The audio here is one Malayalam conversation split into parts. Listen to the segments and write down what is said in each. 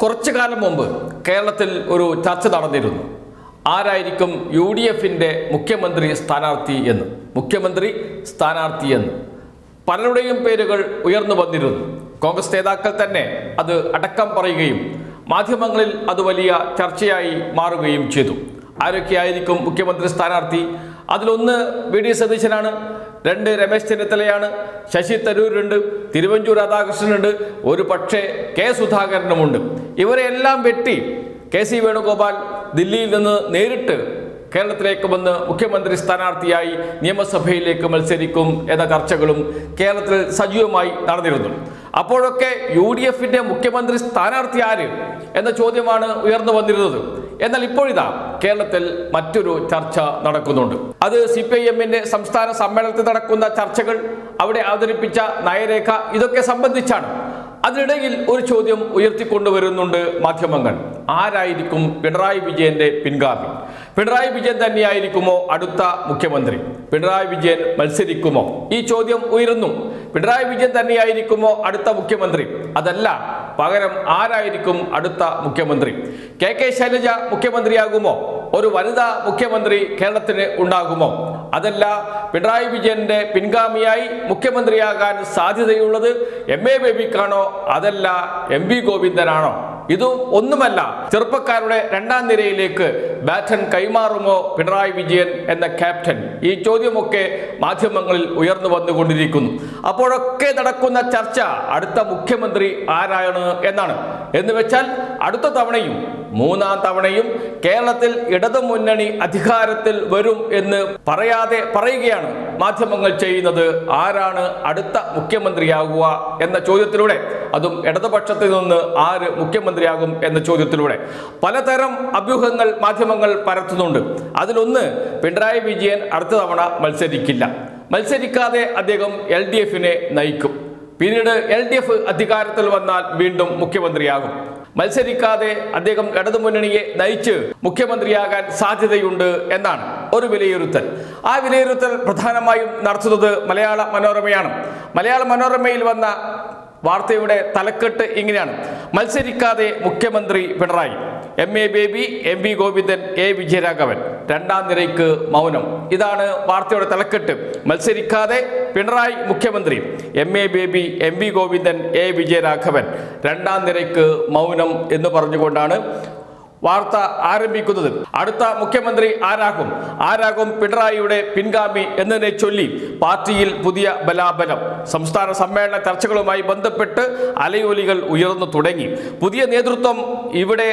കുറച്ചു കാലം മുമ്പ് കേരളത്തിൽ ഒരു ചർച്ച നടന്നിരുന്നു. ആരായിരിക്കും UDFന്റെ മുഖ്യമന്ത്രി സ്ഥാനാർത്ഥി എന്ന് പലരുടെയും പേരുകൾ ഉയർന്നു വന്നിരുന്നു. കോൺഗ്രസ് നേതാക്കൾ തന്നെ അത് അടക്കം പറയുകയും മാധ്യമങ്ങളിൽ അത് വലിയ ചർച്ചയായി മാറുകയും ചെയ്തു. ആരൊക്കെയായിരിക്കും മുഖ്യമന്ത്രി സ്ഥാനാർത്ഥി? അതിലൊന്ന് VD സതീശനാണ്, 2 രമേശ് ചെന്നിത്തലയാണ്, ശശി തരൂരുണ്ട്, തിരുവഞ്ചൂർ രാധാകൃഷ്ണനുണ്ട്, ഒരു പക്ഷേ K സുധാകരനുമുണ്ട്. ഇവരെല്ലാം വെട്ടി KC വേണുഗോപാൽ ദില്ലിയിൽ നിന്ന് നേരിട്ട് കേരളത്തിലേക്ക് വന്ന് മുഖ്യമന്ത്രി സ്ഥാനാർത്ഥിയായി നിയമസഭയിലേക്ക് മത്സരിക്കും എന്ന ചർച്ചകളും കേരളത്തിൽ സജീവമായി നടന്നിരുന്നു. അപ്പോഴൊക്കെ UDFന്റെ മുഖ്യമന്ത്രി സ്ഥാനാർത്ഥി ആര് എന്ന ചോദ്യമാണ് ഉയർന്നു വന്നിരുന്നത്. എന്നാൽ ഇപ്പോഴിതാ കേരളത്തിൽ മറ്റൊരു ചർച്ച നടക്കുന്നുണ്ട്. അത് CPIMന്റെ സംസ്ഥാന സമ്മേളനത്തിൽ നടക്കുന്ന ചർച്ചകൾ, അവിടെ അവതരിപ്പിച്ച നയരേഖ, ഇതൊക്കെ സംബന്ധിച്ചാണ്. അതിനിടയിൽ ഒരു ചോദ്യം ഉയർത്തിക്കൊണ്ടുവരുന്നുണ്ട് മാധ്യമങ്ങൾ. ആരായിരിക്കും പിണറായി വിജയന്റെ പിൻഗാമി? പിണറായി വിജയൻ തന്നെയായിരിക്കുമോ അടുത്ത മുഖ്യമന്ത്രി? പിണറായി വിജയൻ മത്സരിക്കുമോ? ഈ ചോദ്യം ഉയരുന്നു. പിണറായി വിജയൻ തന്നെയായിരിക്കുമോ അടുത്ത മുഖ്യമന്ത്രി? അതല്ല, പകരം ആരായിരിക്കും അടുത്ത മുഖ്യമന്ത്രി? KK ശൈലജ മുഖ്യമന്ത്രിയാകുമോ? ഒരു വനിതാ മുഖ്യമന്ത്രി കേരളത്തിന് ഉണ്ടാകുമോ? അതല്ല, പിണറായി വിജയന്റെ പിൻഗാമിയായി മുഖ്യമന്ത്രിയാകാൻ സാധ്യതയുള്ളത് MA ബേബിക്കാണോ? അതല്ല, MV ഗോവിന്ദനാണോ? ഇതും ഒന്നുമല്ല, ചെറുപ്പക്കാരുടെ 2ാം നിരയിലേക്ക് ബാറ്റൺ കൈമാറുമോ പിണറായി വിജയൻ എന്ന ക്യാപ്റ്റൻ? ഈ ചോദ്യമൊക്കെ മാധ്യമങ്ങളിൽ ഉയർന്നു വന്നുകൊണ്ടിരിക്കുന്നു. അപ്പോഴൊക്കെ നടക്കുന്ന ചർച്ച അടുത്ത മുഖ്യമന്ത്രി ആരാണ് എന്നാണ്. എന്ന് വെച്ചാൽ അടുത്ത തവണയും 3ാം തവണയും കേരളത്തിൽ ഇടതുമുന്നണി അധികാരത്തിൽ വരും എന്ന് പറയുകയാണ് മാധ്യമങ്ങൾ ചെയ്യുന്നത്. ആരാണ് അടുത്ത മുഖ്യമന്ത്രിയാകുക എന്ന ചോദ്യത്തിലൂടെ, അതും ഇടതുപക്ഷത്തിൽ നിന്ന് ആര് മുഖ്യമന്ത്രിയാകും എന്ന ചോദ്യത്തിലൂടെ പലതരം അഭ്യൂഹങ്ങൾ മാധ്യമങ്ങൾ പരത്തുന്നുണ്ട്. അതിലൊന്ന്, പിണറായി വിജയൻ അടുത്ത തവണ മത്സരിക്കാതെ അദ്ദേഹം LDFനെ നയിക്കും. പിന്നീട് LDF അധികാരത്തിൽ വന്നാൽ വീണ്ടും മുഖ്യമന്ത്രിയാകും. മത്സരിക്കാതെ അദ്ദേഹം ഇടതുമുന്നണിയെ നയിച്ച് മുഖ്യമന്ത്രിയാകാൻ സാധ്യതയുണ്ട് എന്നാണ് ഒരു വിലയിരുത്തൽ. ആ വിലയിരുത്തൽ പ്രധാനമായും നടത്തുന്നത് മലയാള മനോരമയാണ്. മലയാള മനോരമയിൽ വന്ന വാർത്തയുടെ തലക്കെട്ട് ഇങ്ങനെയാണ്: മത്സരിക്കാതെ മുഖ്യമന്ത്രി Pinarayi, MA baby, MV Govindan, A Vijayaraghavan, 2ാം നിരയ്ക്ക് മൗനം. ഇതാണ് വാർത്തയുടെ തലക്കെട്ട്. മത്സരിക്കാതെ പിണറായി മുഖ്യമന്ത്രി, MA baby, MV Govindan, A Vijayaraghavan, 2ാം നിരയ്ക്ക് മൗനം എന്ന് പറഞ്ഞുകൊണ്ടാണ് വാർത്ത ആരംഭിക്കുന്നത്. അടുത്ത മുഖ്യമന്ത്രി ആരാകും പിണറായിയുടെ പിൻഗാമി എന്നതിനെ ചൊല്ലി പാർട്ടിയിൽ പുതിയ ബലാബലം. സംസ്ഥാന സമ്മേളന ചർച്ചകളുമായി ബന്ധപ്പെട്ട് അലയൊലികൾ ഉയർന്നു തുടങ്ങി. പുതിയ നേതൃത്വം ഇവിടെ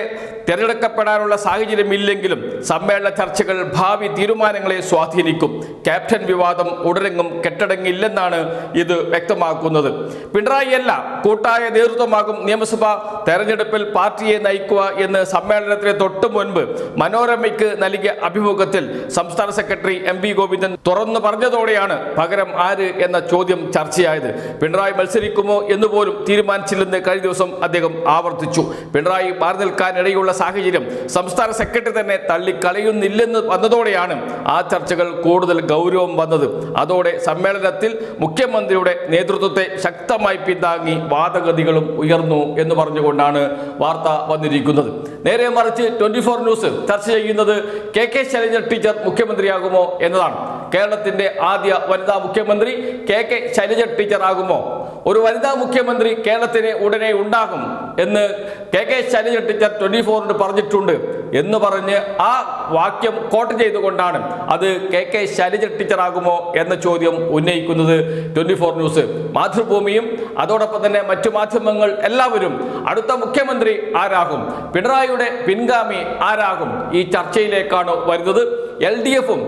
തിരഞ്ഞെടുക്കപ്പെടാനുള്ള സാഹചര്യമില്ലെങ്കിലും സമ്മേളന ചർച്ചകൾ ഭാവി തീരുമാനങ്ങളെ സ്വാധീനിക്കും. ക്യാപ്റ്റൻ വിവാദം ഉടനെങ്ങും കെട്ടടങ്ങില്ലെന്നാണ് ഇത് വ്യക്തമാക്കുന്നത്. പിണറായിയല്ല, കൂട്ടായ നേതൃത്വമാകും നിയമസഭാ തെരഞ്ഞെടുപ്പിൽ പാർട്ടിയെ നയിക്കുക എന്ന് സമ്മേളനത്തിന് തൊട്ടു മുൻപ് മനോരമയ്ക്ക് നൽകിയ അഭിമുഖത്തിൽ സംസ്ഥാന സെക്രട്ടറി MV ഗോവിന്ദൻ തുറന്നു പറഞ്ഞതോടെയാണ് പകരം ആര് എന്ന ചോദ്യം ചർച്ചയായത്. പിണറായി മത്സരിക്കുമോ എന്ന് പോലും തീരുമാനിച്ചില്ലെന്ന് കഴിഞ്ഞ ദിവസം അദ്ദേഹം ആവർത്തിച്ചു. പിണറായി മാറി നിൽക്കാനിടയുള്ള സാഹചര്യം സംസ്ഥാന സെക്രട്ടറി തന്നെ തള്ളിക്കളയുന്നില്ലെന്ന് വന്നതോടെയാണ് ആ ചർച്ചകൾ കൂടുതൽ ഗൗരവം വന്നത്. അതോടെ സമ്മേളനത്തിൽ മുഖ്യമന്ത്രിയുടെ നേതൃത്വത്തെ ശക്തമായി പിന്താങ്ങി വാദഗതികളും ഉയർന്നു എന്ന് പറഞ്ഞുകൊണ്ടാണ് വാർത്ത വന്നിരിക്കുന്നത്. നേരെ മറിച്ച് 24 ന്യൂസ് ചർച്ച ചെയ്യുന്നത് KK ശൈലജ ടീച്ചർ മുഖ്യമന്ത്രിയാകുമോ എന്നതാണ്. കേരളത്തിന്റെ ആദ്യ വനിതാ മുഖ്യമന്ത്രി KK ശൈലജ ടീച്ചർ ആകുമോ? ഒരു വനിതാ മുഖ്യമന്ത്രി കേരളത്തിന് ഉടനെ ഉണ്ടാകും എന്ന് KK ശൈലജ ടീച്ചർ 24 പറഞ്ഞിട്ടുണ്ട് എന്ന് പറഞ്ഞ് ആ വാക്യം കോട്ട് ചെയ്തുകൊണ്ടാണ് അത് KK ശൈലജ ടീച്ചർ ആകുമോ എന്ന ചോദ്യം ഉന്നയിക്കുന്നത് 24 ന്യൂസ്. മാതൃഭൂമിയും അതോടൊപ്പം തന്നെ മറ്റു മാധ്യമങ്ങൾ എല്ലാവരും അടുത്ത മുഖ്യമന്ത്രി ആരാകും, പിണറായിയുടെ പിൻഗാമി ആരാകും, ഈ ചർച്ചയിലേക്കാണ് വരുന്നത്. LDFും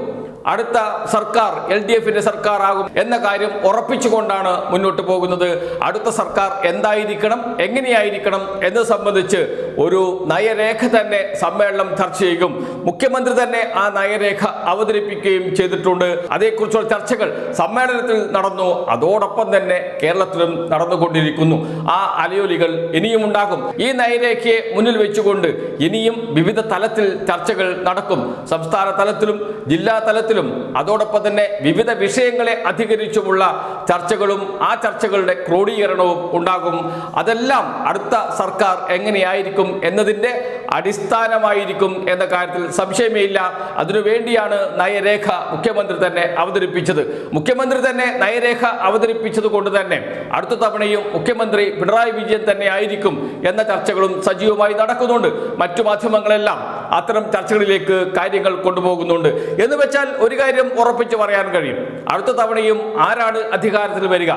അടുത്ത സർക്കാർ LDFന്റെ സർക്കാർ ആകും എന്ന കാര്യം ഉറപ്പിച്ചുകൊണ്ടാണ് മുന്നോട്ട് പോകുന്നത്. അടുത്ത സർക്കാർ എന്തായിരിക്കണം, എങ്ങനെയായിരിക്കണം എന്നത് സംബന്ധിച്ച് ഒരു നയരേഖ തന്നെ സമ്മേളനം ചർച്ച ചെയ്യും. മുഖ്യമന്ത്രി തന്നെ ആ നയരേഖ അവതരിപ്പിക്കുകയും ചെയ്തിട്ടുണ്ട്. അതേക്കുറിച്ചുള്ള ചർച്ചകൾ സമ്മേളനത്തിൽ നടന്നു. അതോടൊപ്പം തന്നെ കേരളത്തിലും നടന്നുകൊണ്ടിരിക്കുന്നു. ആ അലയൊലികൾ ഇനിയും ഉണ്ടാകും. ഈ നയരേഖയെ മുന്നിൽ വെച്ചുകൊണ്ട് ഇനിയും വിവിധ തലത്തിൽ ചർച്ചകൾ നടക്കും. സംസ്ഥാന തലത്തിലും ജില്ലാ തലത്തിലും അതോടൊപ്പം തന്നെ വിവിധ വിഷയങ്ങളെ അധികരിച്ചുമുള്ള ചർച്ചകളും ആ ചർച്ചകളുടെ ക്രോഡീകരണവും ഉണ്ടാകും. അതെല്ലാം അടുത്ത സർക്കാർ എങ്ങനെയായിരിക്കും എന്നതിൻ്റെ അടിസ്ഥാനമായിരിക്കും എന്ന കാര്യത്തിൽ സംശയമേ ഇല്ല. അതിനുവേണ്ടിയാണ് നയരേഖ മുഖ്യമന്ത്രി തന്നെ അവതരിപ്പിച്ചത്. മുഖ്യമന്ത്രി തന്നെ നയരേഖ അവതരിപ്പിച്ചത് കൊണ്ട് തന്നെ അടുത്ത തവണയും മുഖ്യമന്ത്രി പിണറായി വിജയൻ തന്നെ ആയിരിക്കും എന്ന ചർച്ചകളും സജീവമായി നടക്കുന്നുണ്ട്. മറ്റു മാധ്യമങ്ങളെല്ലാം അത്തരം ചർച്ചകളിലേക്ക് കാര്യങ്ങൾ കൊണ്ടുപോകുന്നുണ്ട്. എന്ന് വെച്ചാൽ ഒരു കാര്യം ഉറപ്പിച്ച് പറയാൻ കഴിയും, അടുത്ത തവണയും ആരാണ് അധികാരത്തിൽ വരിക,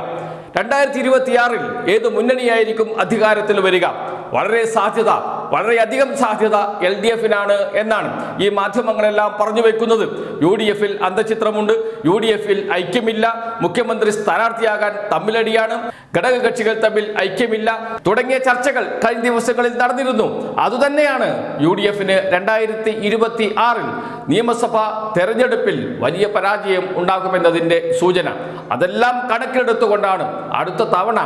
2026 ഏത് മുന്നണിയായിരിക്കും അധികാരത്തിൽ വരിക, വളരെയധികം സാധ്യത LDF-നാണ് എന്നാണ് ഈ മാധ്യമങ്ങളെല്ലാം പറഞ്ഞു വെക്കുന്നത്. UDF-ൽ അന്തചിത്രമുണ്ട്, UDF-ൽ ഐക്യമില്ല, മുഖ്യമന്ത്രി സ്ഥാനാർത്ഥിയാകാൻ തമ്മിലടിയാണ്, ഘടകകക്ഷികൾ തമ്മിൽ ഐക്യമില്ല തുടങ്ങിയ ചർച്ചകൾ കഴിഞ്ഞ ദിവസങ്ങളിൽ നടന്നിരുന്നു. അതുതന്നെയാണ് UDF-ന് 2026 നിയമസഭാ തെരഞ്ഞെടുപ്പിൽ വലിയ പരാജയം ഉണ്ടാകുമെന്നതിൻ്റെ സൂചന. അതെല്ലാം കണക്കിലെടുത്തുകൊണ്ടാണ് അടുത്ത തവണ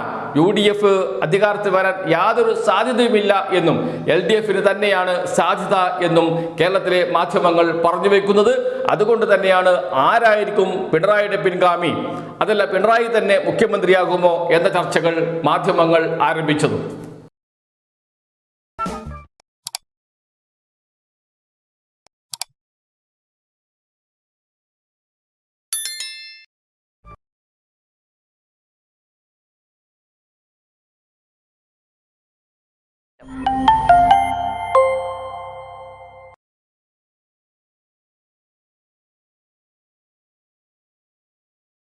UDF അധികാരത്തിൽ വരാൻ യാതൊരു സാധ്യതയുമില്ല എന്നും LDF-ന് തന്നെയാണ് സാധ്യത എന്നും കേരളത്തിലെ മാധ്യമങ്ങൾ പറഞ്ഞു വെക്കുന്നത്. അതുകൊണ്ട് തന്നെയാണ് ആരായിരിക്കും പിണറായിയുടെ പിൻഗാമി, അതല്ല പിണറായി തന്നെ മുഖ്യമന്ത്രിയാകുമോ എന്ന ചർച്ചകൾ മാധ്യമങ്ങൾ ആരംഭിച്ചത്.